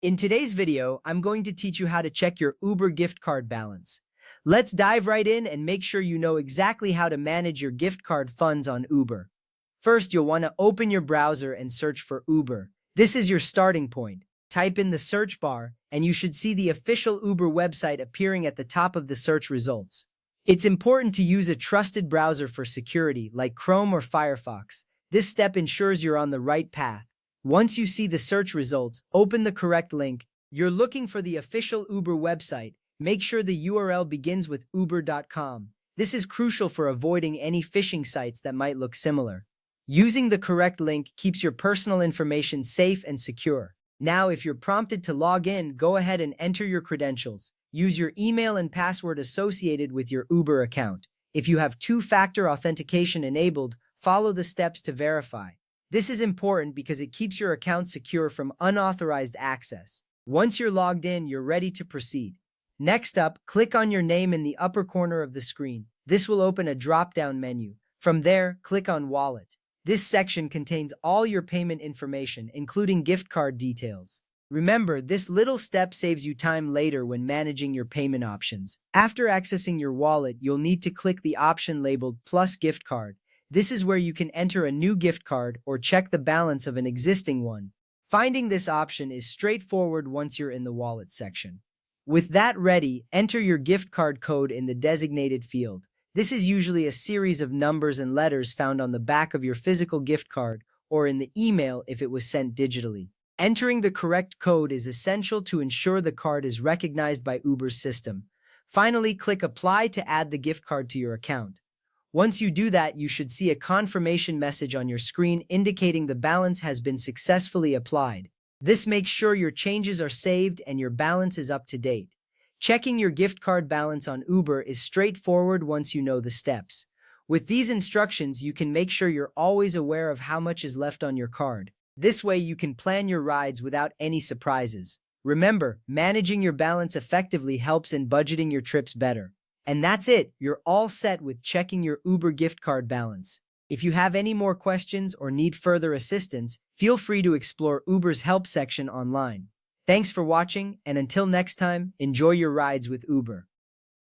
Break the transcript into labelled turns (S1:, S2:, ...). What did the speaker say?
S1: In today's video, I'm going to teach you how to check your Uber gift card balance. Let's dive right in and make sure you know exactly how to manage your gift card funds on Uber. First, you'll want to open your browser and search for Uber. This is your starting point. Type in the search bar, and you should see the official Uber website appearing at the top of the search results. It's important to use a trusted browser for security, like Chrome or Firefox. This step ensures you're on the right path. Once you see the search results, open the correct link. You're looking for the official Uber website. Make sure the URL begins with uber.com. This is crucial for avoiding any phishing sites that might look similar. Using the correct link keeps your personal information safe and secure. Now, if you're prompted to log in, go ahead and enter your credentials. Use your email and password associated with your Uber account. If you have two-factor authentication enabled, follow the steps to verify. This is important because it keeps your account secure from unauthorized access. Once you're logged in, you're ready to proceed. Next up, click on your name in the upper corner of the screen. This will open a drop-down menu. From there, click on Wallet. This section contains all your payment information, including gift card details. Remember, this little step saves you time later when managing your payment options. After accessing your wallet, you'll need to click the option labeled Plus Gift Card. This is where you can enter a new gift card or check the balance of an existing one. Finding this option is straightforward once you're in the wallet section. With that ready, enter your gift card code in the designated field. This is usually a series of numbers and letters found on the back of your physical gift card or in the email if it was sent digitally. Entering the correct code is essential to ensure the card is recognized by Uber's system. Finally, click Apply to add the gift card to your account. Once you do that, you should see a confirmation message on your screen indicating the balance has been successfully applied. This makes sure your changes are saved and your balance is up to date. Checking your gift card balance on Uber is straightforward once you know the steps. With these instructions, you can make sure you're always aware of how much is left on your card. This way, you can plan your rides without any surprises. Remember, managing your balance effectively helps in budgeting your trips better. And that's it, you're all set with checking your Uber gift card balance. If you have any more questions or need further assistance, feel free to explore Uber's help section online. Thanks for watching, and until next time, enjoy your rides with Uber.